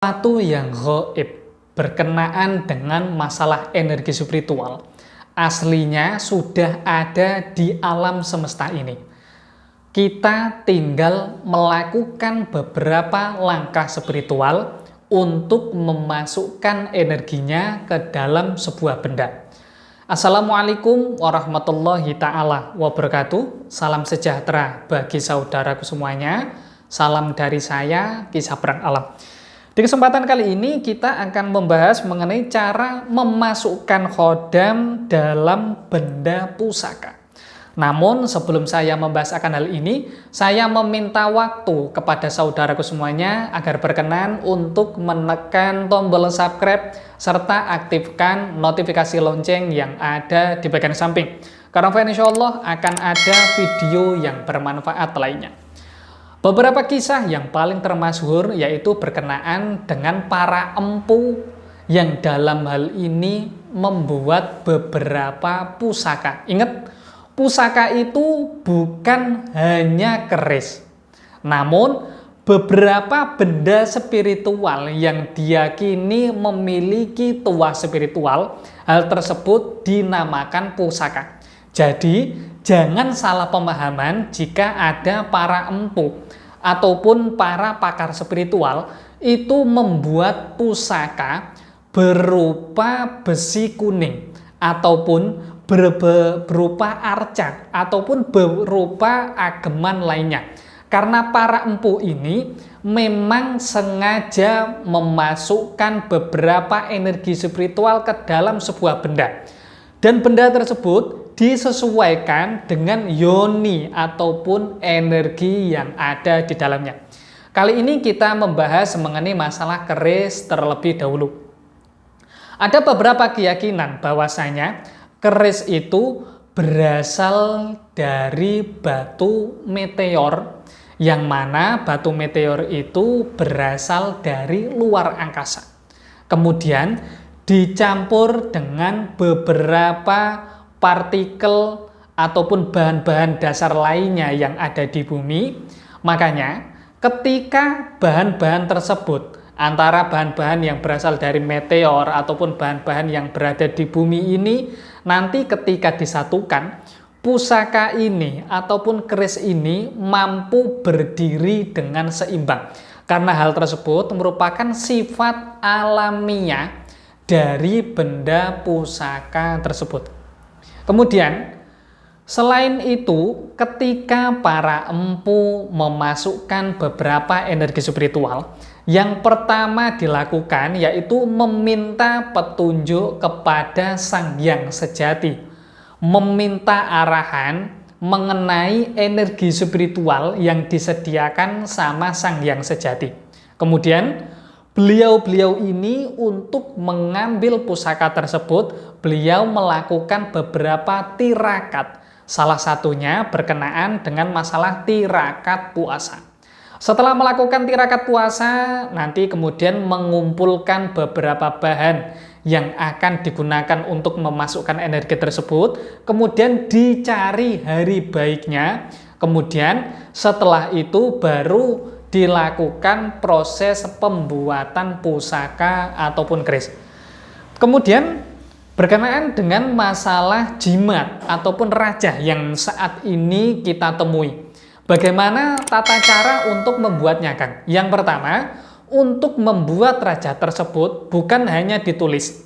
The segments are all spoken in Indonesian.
Sesuatu yang gaib berkenaan dengan masalah energi spiritual aslinya sudah ada di alam semesta ini. Kita tinggal melakukan beberapa langkah spiritual untuk memasukkan energinya ke dalam sebuah benda. Assalamualaikum warahmatullahi ta'ala wabarakatuh. Salam sejahtera bagi saudaraku semuanya. Salam dari saya, Kisah Perang Alam. Di kesempatan kali ini kita akan membahas mengenai cara memasukkan khodam dalam benda pusaka. Namun sebelum saya membahas akan hal ini, saya meminta waktu kepada saudaraku semuanya agar berkenan untuk menekan tombol subscribe serta aktifkan notifikasi lonceng yang ada di bagian samping. Karena insya Allah akan ada video yang bermanfaat lainnya. Beberapa kisah yang paling termasyhur yaitu berkenaan dengan para empu yang dalam hal ini membuat beberapa pusaka. Ingat, pusaka itu bukan hanya keris, namun beberapa benda spiritual yang diyakini memiliki tuah spiritual. Hal tersebut dinamakan pusaka. Jadi, jangan salah pemahaman jika ada para empu ataupun para pakar spiritual itu membuat pusaka berupa besi kuning ataupun berupa arca ataupun berupa ageman lainnya. Karena para empu ini memang sengaja memasukkan beberapa energi spiritual ke dalam sebuah benda. Dan benda tersebut disesuaikan dengan yoni ataupun energi yang ada di dalamnya. Kali ini kita membahas mengenai masalah keris terlebih dahulu. Ada beberapa keyakinan bahwasanya keris itu berasal dari batu meteor, yang mana batu meteor itu berasal dari luar angkasa. Kemudian dicampur dengan beberapa partikel ataupun bahan-bahan dasar lainnya yang ada di bumi. Makanya ketika bahan-bahan tersebut, antara bahan-bahan yang berasal dari meteor ataupun bahan-bahan yang berada di bumi ini, nanti ketika disatukan, pusaka ini ataupun keris ini mampu berdiri dengan seimbang. Karena hal tersebut merupakan sifat alamiah dari benda pusaka tersebut. Kemudian, selain itu, ketika para empu memasukkan beberapa energi spiritual, yang pertama dilakukan yaitu meminta petunjuk kepada Sang Hyang Sejati, meminta arahan mengenai energi spiritual yang disediakan sama Sang Hyang Sejati. Kemudian beliau ini untuk mengambil pusaka tersebut, beliau melakukan beberapa tirakat. Salah satunya berkenaan dengan masalah tirakat puasa. Setelah melakukan tirakat puasa, nanti kemudian mengumpulkan beberapa bahan yang akan digunakan untuk memasukkan energi tersebut. Kemudian dicari hari baiknya. Kemudian setelah itu baru dilakukan proses pembuatan pusaka ataupun keris. Kemudian berkenaan dengan masalah jimat ataupun raja yang saat ini kita temui. Bagaimana tata cara untuk membuatnya, Kang? Yang pertama, untuk membuat raja tersebut bukan hanya ditulis,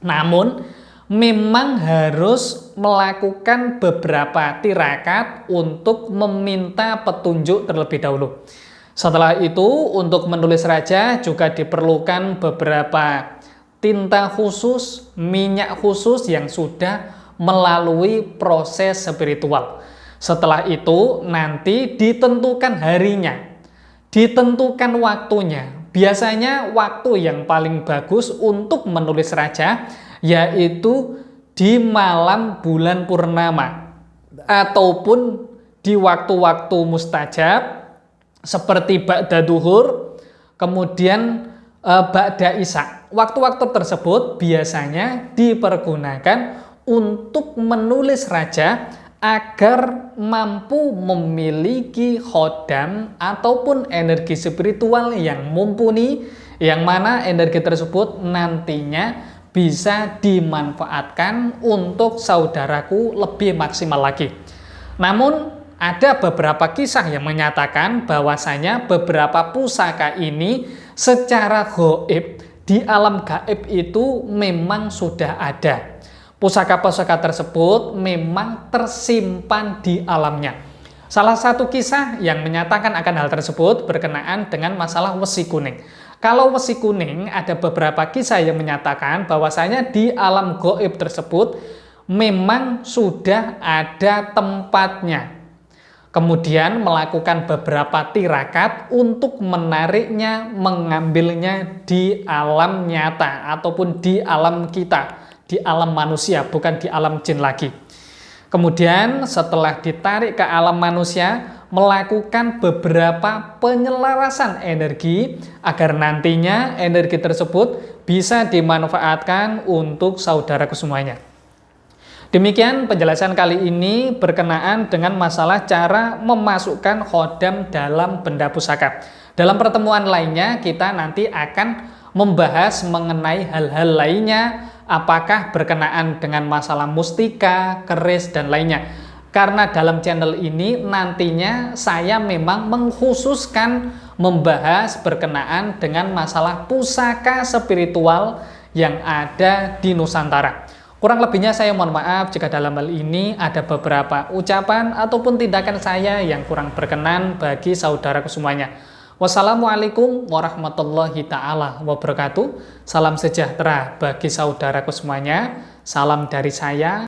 namun memang harus melakukan beberapa tirakat untuk meminta petunjuk terlebih dahulu. Setelah itu, untuk menulis raja juga diperlukan beberapa tinta khusus, minyak khusus yang sudah melalui proses spiritual. Setelah itu, nanti ditentukan harinya, ditentukan waktunya. Biasanya waktu yang paling bagus untuk menulis raja yaitu di malam bulan purnama ataupun di waktu-waktu mustajab seperti ba'da duhur, kemudian ba'da isya. Waktu-waktu tersebut biasanya dipergunakan untuk menulis raja agar mampu memiliki khodam ataupun energi spiritual yang mumpuni, yang mana energi tersebut nantinya bisa dimanfaatkan untuk saudaraku lebih maksimal lagi. Namun ada beberapa kisah yang menyatakan bahwasanya beberapa pusaka ini secara gaib di alam gaib itu memang sudah ada. Pusaka-pusaka tersebut memang tersimpan di alamnya. Salah satu kisah yang menyatakan akan hal tersebut berkenaan dengan masalah wesi kuning. Kalau wesi kuning, ada beberapa kisah yang menyatakan bahwasanya di alam gaib tersebut memang sudah ada tempatnya. Kemudian melakukan beberapa tirakat untuk menariknya, mengambilnya di alam nyata ataupun di alam kita, di alam manusia, bukan di alam jin lagi. Kemudian setelah ditarik ke alam manusia, melakukan beberapa penyelarasan energi agar nantinya energi tersebut bisa dimanfaatkan untuk saudaraku semuanya. Demikian penjelasan kali ini berkenaan dengan masalah cara memasukkan khodam dalam benda pusaka. Dalam pertemuan lainnya kita nanti akan membahas mengenai hal-hal lainnya, apakah berkenaan dengan masalah mustika, keris, dan lainnya. Karena dalam channel ini nantinya saya memang mengkhususkan membahas berkenaan dengan masalah pusaka spiritual yang ada di Nusantara. Kurang lebihnya saya mohon maaf jika dalam hal ini ada beberapa ucapan ataupun tindakan saya yang kurang berkenan bagi saudaraku semuanya. Wassalamualaikum warahmatullahi ta'ala wabarakatuh. Salam sejahtera bagi saudaraku semuanya. Salam dari saya.